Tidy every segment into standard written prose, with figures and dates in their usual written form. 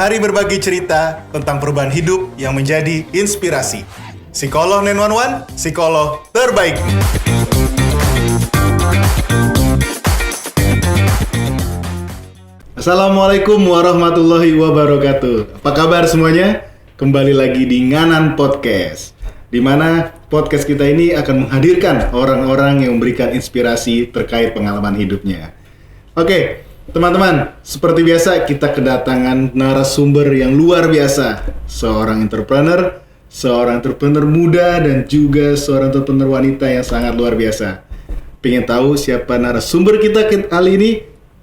Mari berbagi cerita tentang perubahan hidup yang menjadi inspirasi. Psikolog 911, psikolog terbaik. Assalamualaikum warahmatullahi wabarakatuh. Apa kabar semuanya? Kembali lagi di Nganan Podcast, di mana podcast kita ini akan menghadirkan orang-orang yang memberikan inspirasi terkait pengalaman hidupnya. Oke, teman-teman, seperti biasa kita kedatangan narasumber yang luar biasa. Seorang entrepreneur muda dan juga seorang entrepreneur wanita yang sangat luar biasa. Pengen tahu siapa narasumber kita kali ini?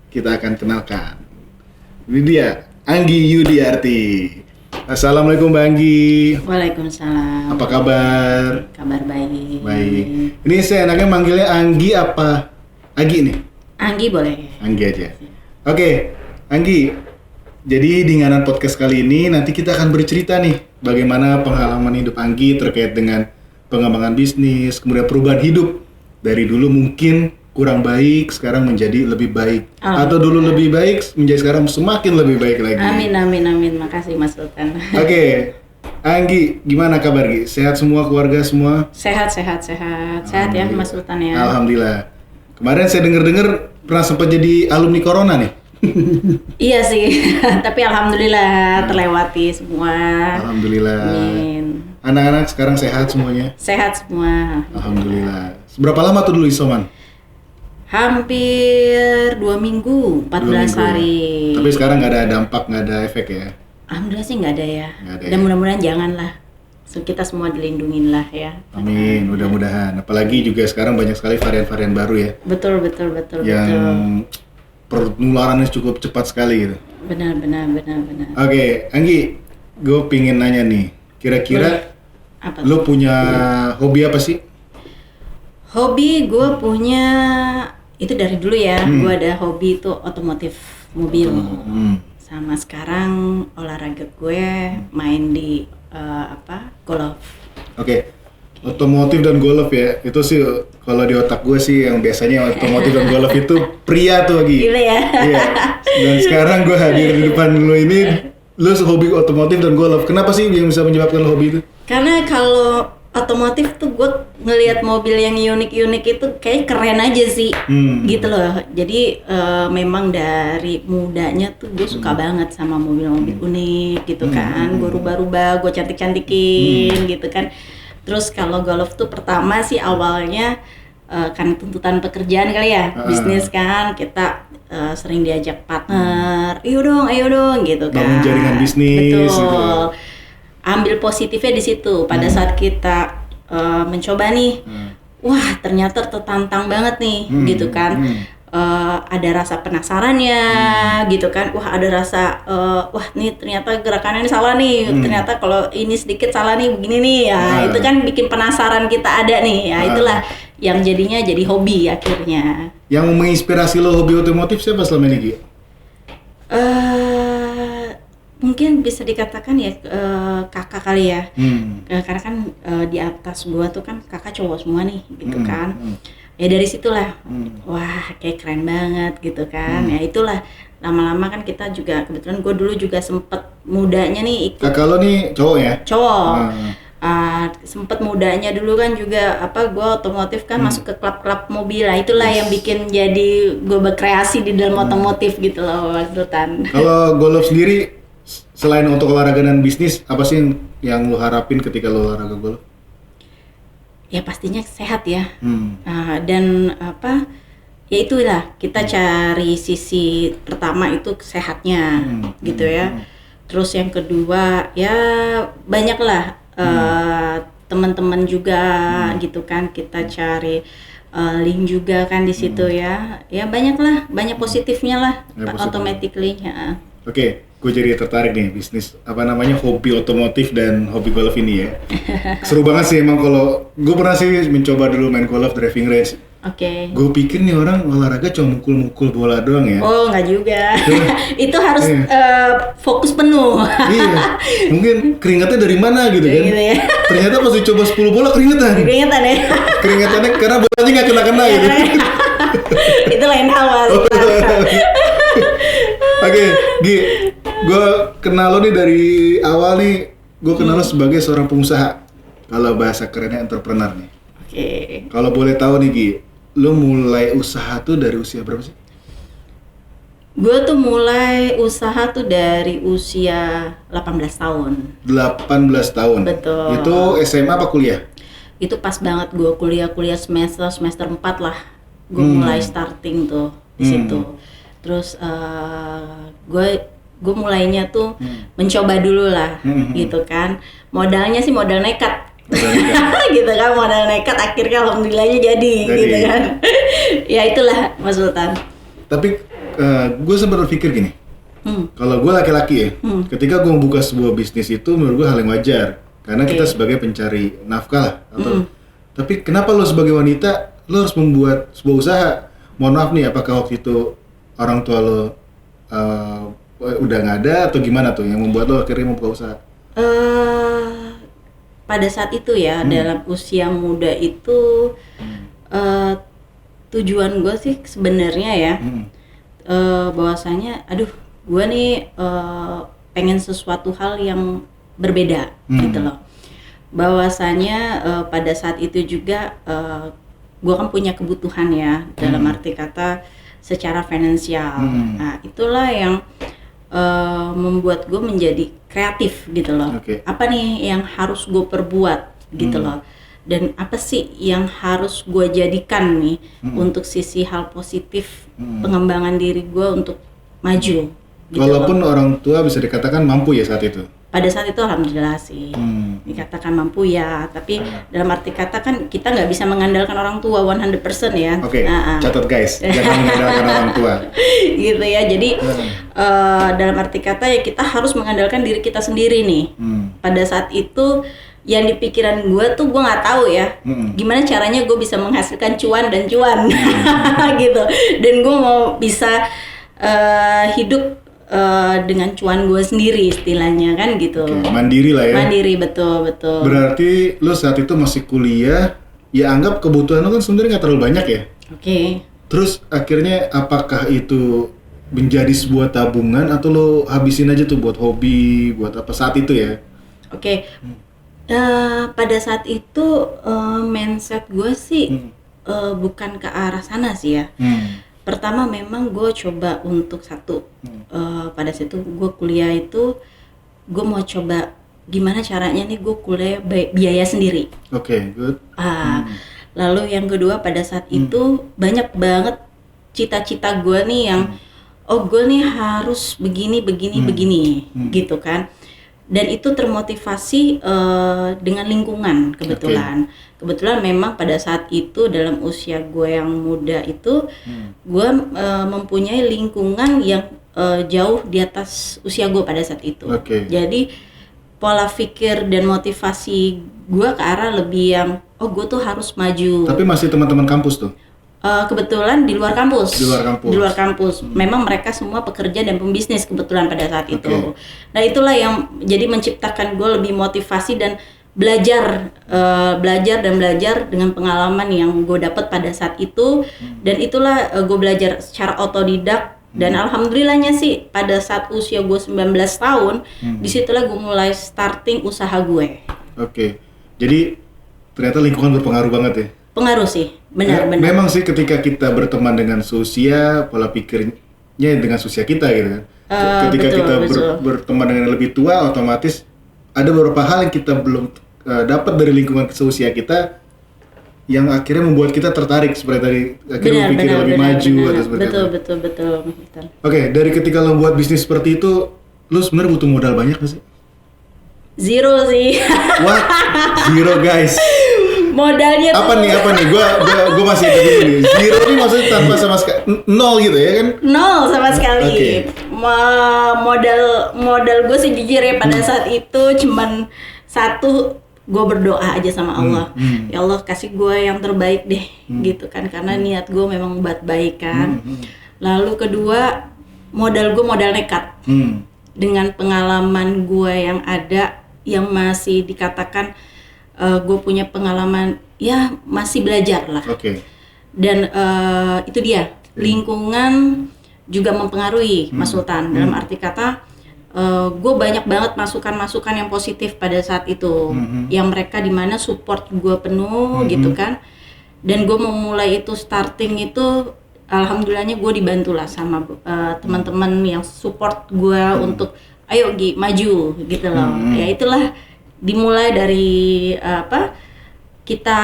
Kita akan kenalkan. Ini dia, Anggi Yudiarti. Assalamualaikum Mbak Anggi. Waalaikumsalam. Apa kabar? Kabar baik. Baik. Ini saya enaknya manggilnya Anggi apa Agi nih? Anggi boleh. Anggi aja. Oke, Anggi. Jadi di Nganan Podcast kali ini nanti kita akan bercerita nih bagaimana pengalaman hidup Anggi terkait dengan pengembangan bisnis, kemudian perubahan hidup. Dari dulu mungkin kurang baik, sekarang menjadi lebih baik. Atau dulu lebih baik, menjadi sekarang semakin lebih baik lagi. Amin. Makasih Mas Sultan. Oke. Anggi, gimana kabar Gi? Sehat semua, keluarga semua? Sehat ya Mas Sultan ya. Alhamdulillah. Kemarin saya dengar pernah sempat jadi alumni Corona nih. Iya sih, tapi alhamdulillah terlewati semua. Alhamdulillah. Amin. Anak-anak sekarang sehat semuanya? Sehat semua. Alhamdulillah. Seberapa lama tuh dulu isoman? Hampir 2 minggu, 14 hari. Tapi sekarang nggak ada dampak, nggak ada efek ya? Alhamdulillah sih nggak ada ya. Nggak ada Dan ya? Mudah-mudahan janganlah. So, kita semua dilindungin lah ya. Amin, mudah-mudahan. Apalagi juga sekarang banyak sekali varian-varian baru ya. Betul. Yang penularannya cukup cepat sekali gitu. Benar. Oke, Anggi, gue pingin nanya nih. Kira-kira Apa lo punya hobi apa sih? Hobi gue punya itu dari dulu ya. Gue ada hobi itu otomotif mobil. Sama sekarang olahraga gue main di golf. Oke. Otomotif dan golf ya. Itu sih kalau di otak gue sih yang biasanya otomotif dan golf itu pria tuh lagi. Gila ya. Iya. Dan sekarang gue hadir di depan lo ini, lo hobi otomotif dan golf. Kenapa sih yang bisa menyebabkan lo hobi itu? Karena kalau otomotif tuh gue ngelihat mobil yang unik-unik itu kayak keren aja sih, gitu loh. Jadi memang dari mudanya tuh gue suka banget sama mobil-mobil unik gitu kan. Gue rubah-rubah, gue cantik-cantikin gitu kan. Terus kalau golf tuh pertama sih awalnya kan tuntutan pekerjaan kali ya, bisnis kan, kita sering diajak partner, ayo dong gitu kan. Bangun jaringan bisnis. Betul. Gitu. Ambil positifnya di situ. Pada saat kita mencoba nih, wah ternyata tertantang banget nih, gitu kan. Ada rasa penasarannya, gitu kan. Wah ada rasa, wah nih ternyata gerakannya ini salah nih. Ternyata kalau ini sedikit salah nih, begini nih. Ya itu kan bikin penasaran kita ada nih. Ya itulah yang jadinya jadi hobi akhirnya. Yang menginspirasi lo hobi otomotif siapa selama ini, Gi? Mungkin bisa dikatakan ya kakak kali ya. Karena kan di atas gua tuh kan kakak cowok semua nih, gitu kan. Ya dari situlah, wah kayak keren banget gitu kan. Ya itulah, lama-lama kan kita juga, kebetulan gue dulu juga sempet mudanya nih ikut. Kakak lo nih cowok ya? Cowok. Sempet mudanya dulu kan juga gue otomotif kan masuk ke klub-klub mobil lah. Itulah yang bikin jadi gue berkreasi di dalam otomotif gitu loh Mas Sultan. Kalau golf sendiri, selain untuk olahraga dan bisnis, apa sih yang lo harapin ketika lo olahraga golf? Ya pastinya sehat ya. Dan ya itulah kita cari sisi pertama itu sehatnya gitu ya. Terus yang kedua ya banyaklah teman-teman juga gitu kan, kita cari link juga kan di situ ya. Ya banyak positifnya lah, automatically ya. Oke. Gue jadi tertarik nih bisnis hobi otomotif dan hobi golf ini ya. Seru banget sih emang. Kalau gue pernah sih mencoba dulu main golf driving range. Oke. Gue pikir nih orang olahraga cuma mukul-mukul bola doang ya. Oh nggak juga. Itu harus fokus penuh. Iya. Mungkin keringatnya dari mana gitu kan? Gitu ya. Ternyata pas dicoba 10 bola keringetan. Keringetan ya. Keringetannya karena bolanya nggak kena-kena gitu. Itu lain hal Mas. Oke, Gi, gue gue kenal lo nih dari awal nih, gue kenal lo sebagai seorang pengusaha. Kalau bahasa kerennya entrepreneur nih. Oke. Kalau boleh tahu nih Gi, lo mulai usaha tuh dari usia berapa sih? Gue tuh mulai usaha tuh dari usia 18 tahun. 18 tahun? Betul. Itu SMA apa kuliah? Itu pas banget gue kuliah semester 4 lah. Gue mulai starting tuh di situ. Terus gue mulainya tuh mencoba dulu lah, gitu kan. Modalnya sih modal nekat. Gitu kan, modal nekat akhirnya alhamdulillahnya jadi. Gitu kan. Ya itulah Mas Sultan. Tapi gue sempat berpikir gini, kalau gue laki-laki ya, ketika gue membuka sebuah bisnis itu menurut gue hal yang wajar, karena kita sebagai pencari nafkah lah. Tapi kenapa lo sebagai wanita lo harus membuat sebuah usaha? Mohon maaf nih, apakah waktu itu orang tua lo udah nggak ada atau gimana tuh yang membuat lo akhirnya membuka usaha? Pada saat itu ya, dalam usia muda itu tujuan gue sih sebenarnya ya, bahwasanya aduh gue nih pengen sesuatu hal yang berbeda gitu loh. Bahwasanya pada saat itu juga gue kan punya kebutuhan ya, dalam arti kata secara finansial. Nah itulah yang membuat gue menjadi kreatif gitu loh. Apa nih yang harus gue perbuat gitu loh, dan apa sih yang harus gue jadikan nih untuk sisi hal positif pengembangan diri gue untuk maju gitu. Walaupun orang tua bisa dikatakan mampu ya saat itu? Pada saat itu alhamdulillah sih dikatakan mampu ya, tapi dalam arti kata kan kita nggak bisa mengandalkan orang tua 100% ya. Catat guys, jangan mengandalkan orang tua. Gitu ya, jadi dalam arti kata ya kita harus mengandalkan diri kita sendiri nih. Pada saat itu yang di pikiran gue tuh gue nggak tahu ya gimana caranya gue bisa menghasilkan cuan gitu, dan gue mau bisa hidup dengan cuan gue sendiri istilahnya kan gitu. Mandiri lah ya. Mandiri, betul. Berarti lo saat itu masih kuliah, ya anggap kebutuhan lo kan sebenarnya nggak terlalu banyak ya. Terus akhirnya apakah itu menjadi sebuah tabungan atau lo habisin aja tuh buat hobi, buat apa saat itu ya? Pada saat itu mindset gue sih bukan ke arah sana sih ya. Pertama memang gue coba untuk satu, pada saat itu gue kuliah itu gue mau coba gimana caranya gue kuliah biaya sendiri. Good. Lalu yang kedua pada saat itu banyak banget cita-cita gue nih yang gue nih harus begini gitu kan. Dan itu termotivasi dengan lingkungan kebetulan. Kebetulan memang pada saat itu dalam usia gue yang muda itu gue mempunyai lingkungan yang jauh di atas usia gue pada saat itu. Jadi pola pikir dan motivasi gue ke arah lebih yang gue tuh harus maju. Tapi masih teman-teman kampus tuh? Kebetulan di luar kampus. Di luar kampus. Memang mereka semua pekerja dan pembisnis kebetulan pada saat itu. Nah itulah yang jadi menciptakan gue lebih motivasi dan belajar dengan pengalaman yang gue dapat pada saat itu. Dan itulah gue belajar secara otodidak. Dan alhamdulillahnya sih pada saat usia gue 19 tahun, disitulah gue mulai starting usaha gue. Jadi ternyata lingkungan berpengaruh banget ya? Pengaruh sih, benar. Memang sih ketika kita berteman dengan seusia, pola pikirnya dengan seusia kita gitu kan. Ketika kita berteman dengan yang lebih tua, otomatis ada beberapa hal yang kita belum dapat dari lingkungan seusia kita, yang akhirnya membuat kita tertarik seperti tadi, akhirnya berpikir lebih maju atau seperti itu. Betul. Dari ketika lo buat bisnis seperti itu, lo sebenarnya butuh modal banyak nggak sih? Zero sih. What? Zero guys. Modalnya apa nih? Gua masih bingung nih. Zero ini maksudnya tanpa sama sekali, nol gitu ya kan? Nol sama sekali. Modal gue sih jujur ya pada saat itu cuman satu, gue berdoa aja sama Allah. Ya Allah kasih gue yang terbaik deh, gitu kan, karena niat gue memang buat baik kan. Lalu kedua, modal gue modal nekat. Dengan pengalaman gue yang ada, yang masih dikatakan gue punya pengalaman ya masih belajar lah. Dan itu dia, lingkungan juga mempengaruhi Mas Sultan. Dalam arti kata gue banyak banget masukan-masukan yang positif pada saat itu, yang mereka dimana support gue penuh gitu kan, dan gue mau mulai itu starting itu, alhamdulillahnya gue dibantu lah sama teman-teman yang support gue untuk ayo Gi maju gitu loh, ya itulah dimulai dari kita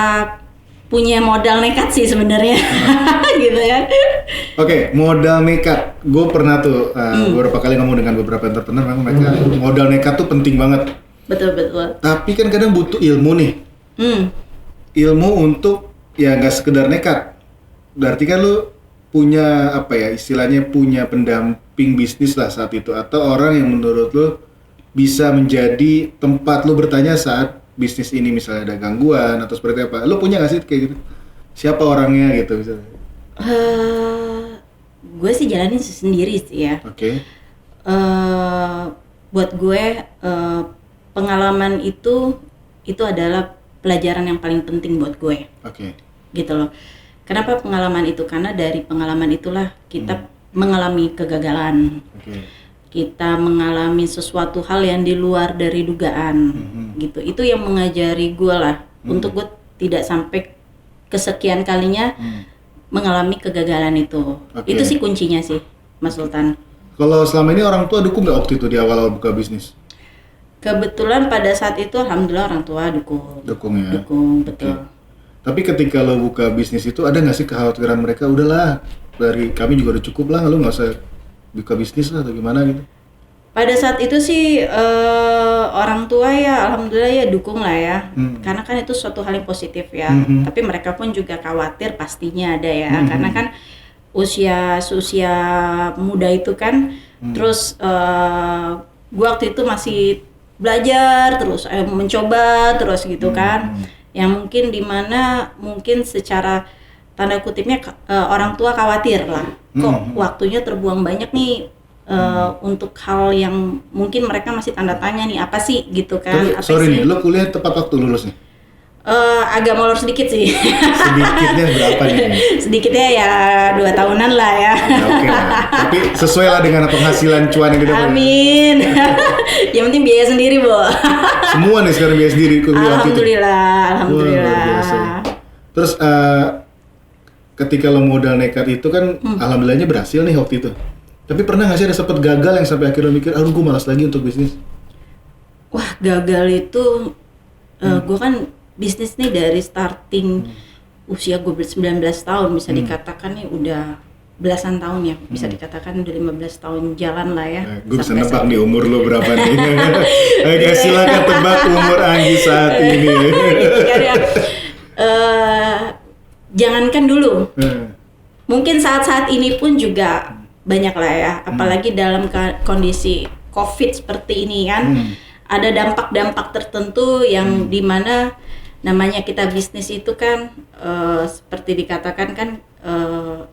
punya modal nekat sih sebenarnya. Gitu ya. Oke, modal nekat. Gue pernah tuh beberapa kali ngomong dengan beberapa entrepreneur, memang mereka modal nekat tuh penting banget. Betul. Tapi kan kadang butuh ilmu nih. Ilmu untuk ya nggak sekedar nekat. Berarti kan lu punya istilahnya punya pendamping bisnis lah saat itu, atau orang yang menurut lu bisa menjadi tempat lu bertanya saat bisnis ini misalnya ada gangguan atau seperti apa. Lu punya nggak sih kayak gitu? Siapa orangnya gitu misalnya? Gue sih jalanin sendiri sih ya. Oke. Buat gue pengalaman itu adalah pelajaran yang paling penting buat gue. Oke. Gitu loh. Kenapa pengalaman itu? Karena dari pengalaman itulah kita mengalami kegagalan. Oke. Kita mengalami sesuatu hal yang di luar dari dugaan, gitu. Itu yang mengajari gue lah, untuk gue tidak sampai kesekian kalinya mengalami kegagalan itu. Okay. Itu sih kuncinya sih, Mas Sultan. Kalau selama ini orang tua dukung nggak waktu itu di awal buka bisnis? Kebetulan pada saat itu alhamdulillah orang tua dukung. Dukung ya? Dukung, betul. Okay. Tapi ketika lo buka bisnis itu ada nggak sih kekhawatiran mereka, udahlah dari kami juga udah cukup lah, lo nggak usah buka bisnis lah atau gimana gitu? Pada saat itu sih orang tua ya alhamdulillah ya dukung lah ya, karena kan itu suatu hal yang positif ya. Tapi mereka pun juga khawatir pastinya ada ya, karena kan usia muda itu kan, terus gue waktu itu masih belajar terus, mencoba terus gitu kan, yang mungkin dimana mungkin secara tanda kutipnya orang tua khawatir lah, kok waktunya terbuang banyak nih untuk hal yang mungkin mereka masih tanda tanya nih apa sih gitu kan. Tapi, sorry nih, lo kuliah tepat waktu lulus nih? Agak molor sedikit sih. Sedikitnya berapa nih? Sedikitnya ya 2 tahunan lah ya. Oke, tapi sesuai lah dengan penghasilan cuan yang didapat. Amin. Yang penting biaya sendiri, Bo. Semua nih sekarang biaya sendiri. Alhamdulillah. Wah, terus ketika lo modal nekat itu kan alhamdulillahnya berhasil nih waktu itu. Tapi pernah nggak sih ada sempat gagal yang sampai akhirnya mikir, aduh gue malas lagi untuk bisnis? Wah, gagal itu gue kan bisnis nih dari starting usia gue 19 tahun bisa dikatakan nih udah belasan tahun ya, bisa dikatakan udah 15 tahun jalan lah ya. Gue bisa nebak nih umur lo berapa nih. Agak silakan tebak umur Anggi saat ini. Gitu kan ya. Jangankan dulu, mungkin saat-saat ini pun juga banyak lah ya, apalagi dalam kondisi COVID seperti ini kan, ada dampak-dampak tertentu yang dimana namanya kita bisnis itu kan seperti dikatakan kan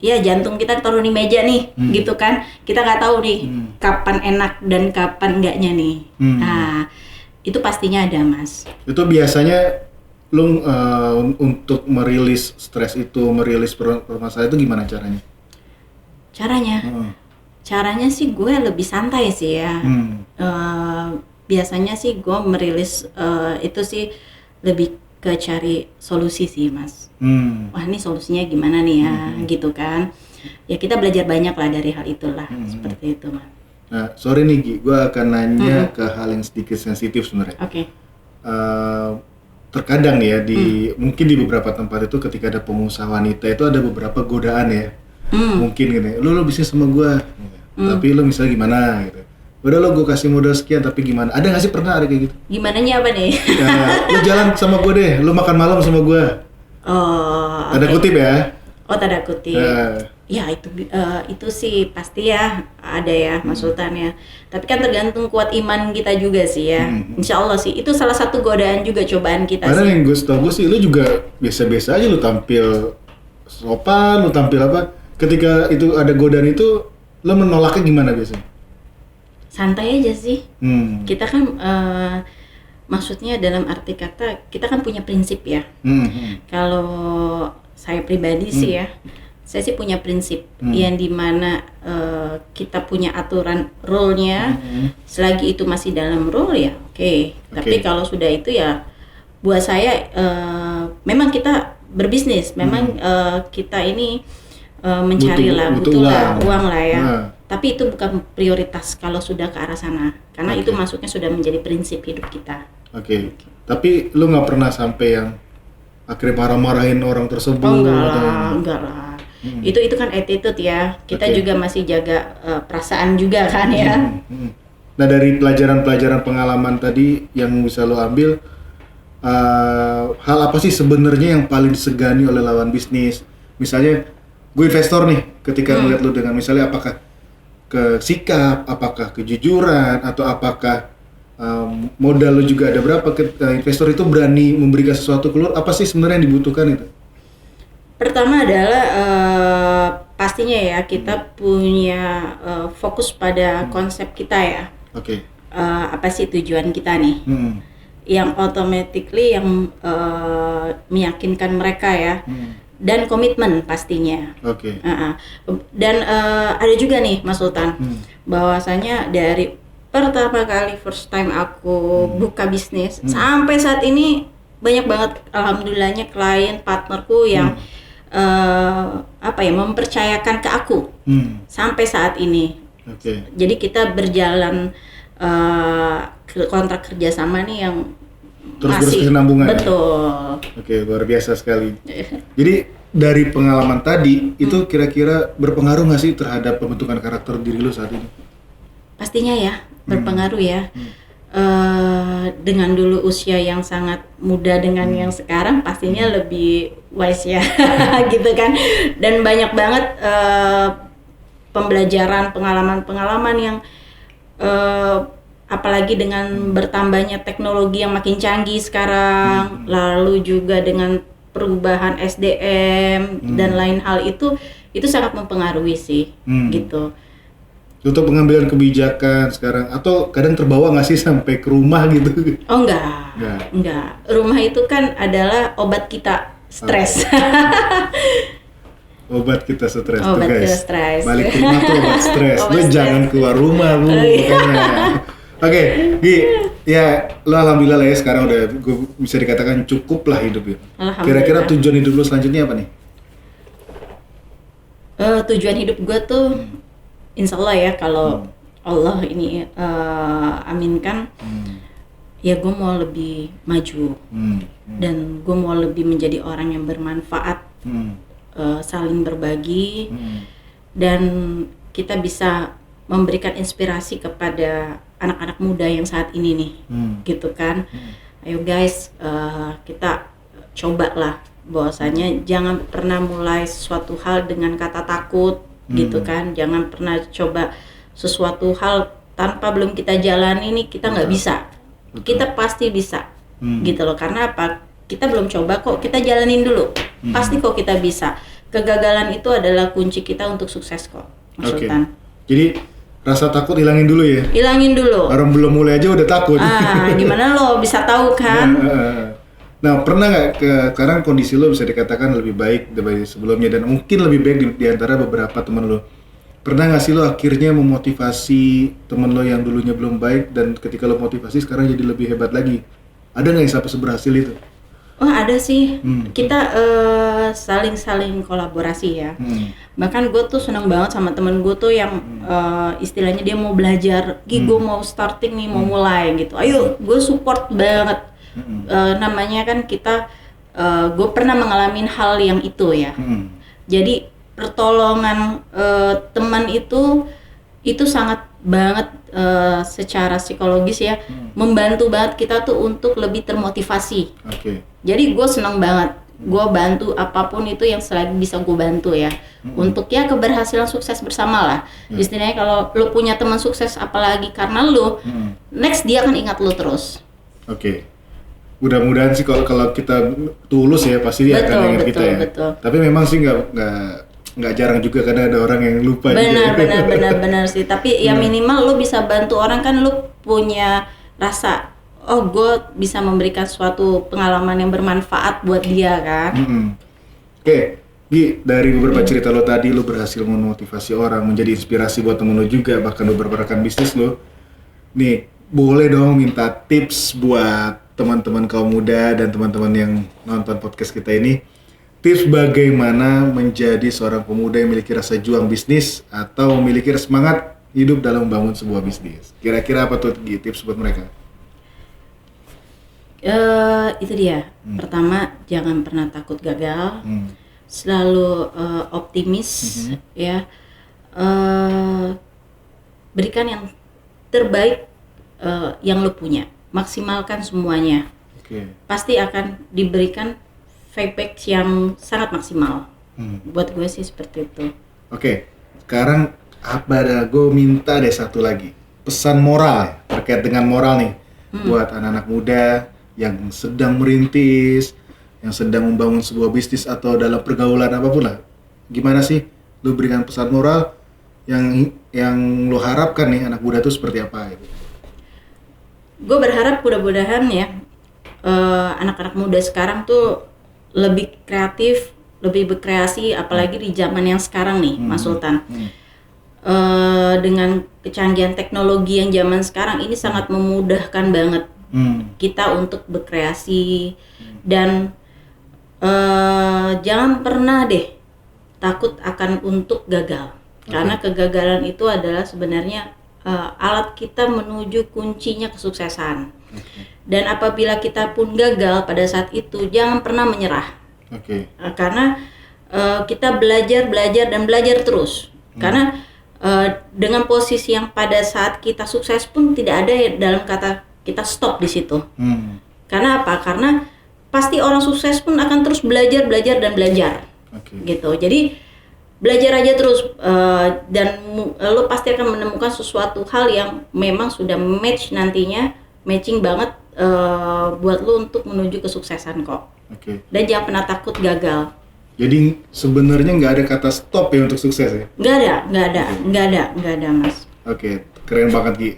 ya jantung kita taruh di meja nih, gitu kan, kita nggak tahu nih kapan enak dan kapan enggaknya nih. Nah itu pastinya ada, Mas. Itu biasanya lu untuk merilis stres itu, merilis permasalahan itu gimana caranya? Caranya sih gue lebih santai sih ya. Biasanya sih gue merilis itu sih lebih ke cari solusi sih, Mas. Wah ini solusinya gimana nih ya, gitu kan. Ya kita belajar banyak lah dari hal itulah, seperti itu, Mas. Nah, sorry nih Gi, gue akan nanya ke hal yang sedikit sensitif sebenarnya. Oke. Terkadang ya mungkin di beberapa tempat itu ketika ada pengusaha wanita itu ada beberapa godaan ya. Mungkin gini, lu bisnis sama gue, tapi lu misalnya gimana gitu. Udah lo gue kasih modal sekian tapi gimana? Ada nggak sih, pernah ada kayak gitu? Gimananya apa nih? Ya, lu jalan sama gue deh, lu makan malam sama gue. Oh. Tanda kutip ya? Oh tanda kutip. Ya itu sih pasti ya ada ya, Mas Sultan ya. Tapi kan tergantung kuat iman kita juga sih ya. Insya Allah sih itu salah satu godaan juga, cobaan kita. Karena sih. Yang gue tau sih lu juga biasa-biasa aja, lu tampil sopan, lu tampil apa. Ketika itu ada godaan itu, lu menolaknya gimana biasanya? Santai aja sih. Kita kan maksudnya dalam arti kata kita kan punya prinsip ya. Kalau saya pribadi sih ya, saya sih punya prinsip yang dimana kita punya aturan rule-nya, selagi itu masih dalam rule ya oke. Tapi kalau sudah itu ya buat saya memang kita berbisnis, memang kita ini mencari butuh uang lah ya. Tapi itu bukan prioritas kalau sudah ke arah sana, karena itu masuknya sudah menjadi prinsip hidup kita. Tapi lu nggak pernah sampai yang akhirnya marah-marahin orang tersebut? Enggak lah. Itu kan attitude ya. Kita juga masih jaga perasaan juga kan ya. Nah, dari pelajaran-pelajaran pengalaman tadi yang bisa lo ambil, hal apa sih sebenarnya yang paling disegani oleh lawan bisnis? Misalnya gue investor nih, ketika melihat lo dengan misalnya apakah ke sikap, apakah kejujuran, atau apakah modal lo juga ada berapa, investor itu berani memberikan sesuatu keluar, apa sih sebenarnya yang dibutuhkan itu? Pertama adalah pastinya ya kita punya fokus pada konsep kita ya. Apa sih tujuan kita nih? Yang automatically yang meyakinkan mereka ya. Dan komitmen pastinya. Dan ada juga nih Mas Sultan, bahwasanya dari pertama kali first time aku buka bisnis sampai saat ini banyak banget alhamdulillahnya klien partnerku yang mempercayakan ke aku sampai saat ini. Jadi kita berjalan kontrak kerjasama nih yang terus berkesinambungan. Betul. Luar biasa sekali. Jadi dari pengalaman tadi itu kira-kira berpengaruh nggak sih terhadap pembentukan karakter diri lu saat ini? Pastinya ya berpengaruh ya. Dengan dulu usia yang sangat muda dengan yang sekarang pastinya lebih wise ya, gitu kan. Dan banyak banget pembelajaran, pengalaman-pengalaman yang apalagi dengan bertambahnya teknologi yang makin canggih sekarang, lalu juga dengan perubahan SDM dan lain hal itu sangat mempengaruhi sih, gitu. Untuk pengambilan kebijakan sekarang, atau kadang terbawa nggak sih sampai ke rumah gitu? Oh enggak. Rumah itu kan adalah obat kita stres. Obat kita stres tuh obat guys. Kita stres. Balik ke rumah tuh obat stres. Lu jangan keluar rumah lu. Gi, ya lo alhamdulillah lah ya sekarang udah bisa dikatakan cukup lah hidup ya. Kira-kira tujuan hidup lo selanjutnya apa nih? Tujuan hidup gue tuh insya Allah ya kalau Allah ini aminkan, ya gue mau lebih maju dan gue mau lebih menjadi orang yang bermanfaat, saling berbagi, dan kita bisa memberikan inspirasi kepada anak-anak muda yang saat ini nih, gitu kan. Ayo guys, kita cobalah bahwasanya jangan pernah mulai sesuatu hal dengan kata takut, gitu kan. Jangan pernah coba sesuatu hal tanpa belum kita jalani nih kita nggak bisa. Kita pasti bisa, gitu loh. Karena apa? Kita belum coba kok, kita jalanin dulu. Pasti kok kita bisa. Kegagalan itu adalah kunci kita untuk sukses kok, Mas Sultan. Jadi rasa takut hilangin dulu ya? Hilangin dulu. Orang belum mulai aja udah takut. Gimana lo bisa tahu kan? Nah, pernah nggak sekarang kondisi lo bisa dikatakan lebih baik dari sebelumnya dan mungkin lebih baik di antara beberapa teman lo? Pernah nggak sih lo akhirnya memotivasi teman lo yang dulunya belum baik dan ketika lo motivasi sekarang jadi lebih hebat lagi? Ada nggak yang sampai seberhasil itu? Oh ada sih, kita saling kolaborasi ya. Bahkan gue tuh senang banget sama temen gue tuh yang istilahnya dia mau belajar, gue mau starting nih, mau mulai gitu. Ayo, gue support banget. Namanya kan kita, gue pernah mengalami hal yang itu ya. Jadi pertolongan teman itu sangat banget secara psikologis ya, membantu banget kita tuh untuk lebih termotivasi. Jadi gue senang banget, gue bantu apapun itu yang selagi bisa gue bantu ya, untuk ya keberhasilan sukses bersama lah. Istilahnya kalau lu punya teman sukses apalagi karena lu, next dia akan ingat lu terus. Mudah-mudahan sih kalau kita tulus ya pasti dia akan ingat kita ya. Tapi memang sih nggak jarang juga kadang ada orang yang lupa. Benar sih. Tapi ya minimal lu bisa bantu orang kan, lu punya rasa oh gue bisa memberikan suatu pengalaman yang bermanfaat buat dia kan. Gi, dari beberapa cerita lo tadi, lo berhasil memotivasi orang, menjadi inspirasi buat temen lo juga, bahkan beberapa rekan bisnis lo. Nih, boleh dong minta tips buat teman-teman kaum muda dan teman-teman yang nonton podcast kita ini. Tips bagaimana menjadi seorang pemuda yang memiliki rasa juang bisnis atau memiliki semangat hidup dalam membangun sebuah bisnis. Kira-kira apa tuh Gi, tips buat mereka? Itu dia. Pertama, jangan pernah takut gagal. Selalu optimis, ya. Berikan yang terbaik yang lo punya. Maksimalkan semuanya. Pasti akan diberikan feedback yang sangat maksimal. Buat gue sih seperti itu. Sekarang gue minta deh satu lagi pesan moral terkait dengan moral nih buat anak-anak muda yang sedang merintis, yang sedang membangun sebuah bisnis atau dalam pergaulan apapun lah. Gimana sih lu berikan pesan moral yang lu harapkan nih anak muda itu seperti apa gitu? Gue berharap mudah-mudahan ya anak-anak muda sekarang tuh lebih kreatif, lebih berkreasi, apalagi di zaman yang sekarang nih, Mas Sultan. Dengan kecanggihan teknologi yang zaman sekarang ini sangat memudahkan banget kita untuk berkreasi dan jangan pernah deh takut akan untuk gagal, karena kegagalan itu adalah sebenarnya alat kita menuju kuncinya kesuksesan. Dan apabila kita pun gagal pada saat itu, jangan pernah menyerah, karena kita belajar terus. Karena dengan posisi yang pada saat kita sukses pun tidak ada dalam kata kita stop di situ. Karena apa? Karena pasti orang sukses pun akan terus belajar gitu. Jadi belajar aja terus dan lo pasti akan menemukan sesuatu hal yang memang sudah matching banget buat lo untuk menuju kesuksesan kok. Dan jangan pernah takut gagal. Jadi sebenarnya nggak ada kata stop ya untuk sukses ya? Nggak ada Mas. Keren banget Gi.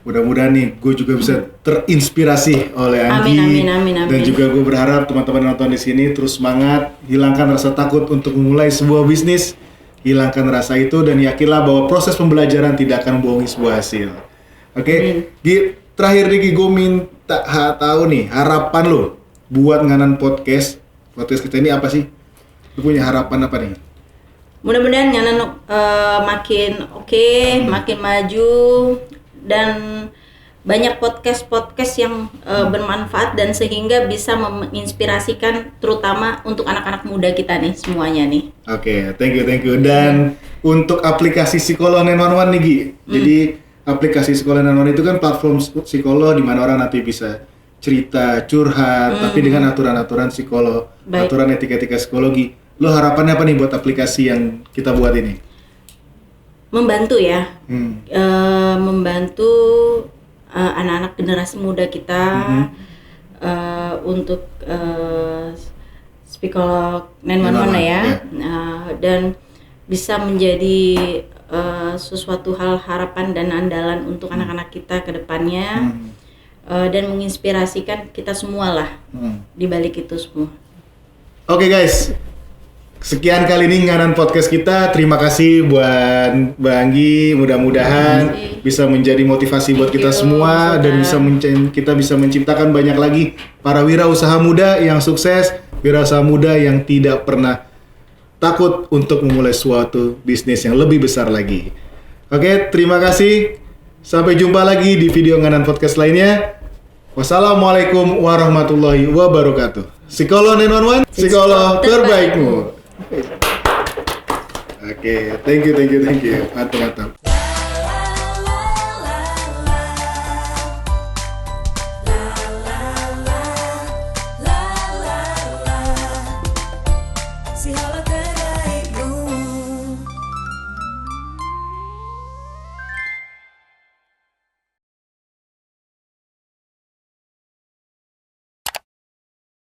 Mudah-mudahan nih gue juga bisa terinspirasi oleh Anggi. Amin. Dan juga gue berharap teman-teman yang nonton di sini terus semangat, hilangkan rasa takut untuk memulai sebuah bisnis, hilangkan rasa itu dan yakinlah bahwa proses pembelajaran tidak akan membohongi sebuah hasil. Gi, terakhir nih Gi, gue minta tahu nih harapan lo buat Nganan podcast kita ini apa sih? Lo punya harapan apa nih? Mudah-mudahan Nganan makin makin maju dan banyak podcast yang bermanfaat dan sehingga bisa menginspirasikan terutama untuk anak-anak muda kita nih semuanya nih. Thank you. Dan untuk aplikasi Psikolog 911 nih Gi. Jadi aplikasi Psikolog 911 itu kan platform psikolog di mana orang nanti bisa cerita, curhat, tapi dengan aturan-aturan psikolog, aturan etika-etika psikologi. Lo harapannya apa nih buat aplikasi yang kita buat ini? Membantu ya, membantu anak-anak generasi muda kita untuk Psikolog 911 ya, dan bisa menjadi sesuatu hal harapan dan andalan untuk anak-anak kita ke depannya, dan menginspirasikan kita semua lah di balik itu semua. Guys. Sekian kali ini Nganan podcast kita. Terima kasih buat Mbak Anggi. Mudah-mudahan bisa menjadi motivasi buat kita semua dan kita bisa menciptakan banyak lagi para wirausaha muda yang sukses, wirausaha muda yang tidak pernah takut untuk memulai suatu bisnis yang lebih besar lagi. Terima kasih. Sampai jumpa lagi di video Nganan podcast lainnya. Wassalamualaikum warahmatullahi wabarakatuh. Psikolog 911, psikolog terbaikmu. Thank you. Mantap.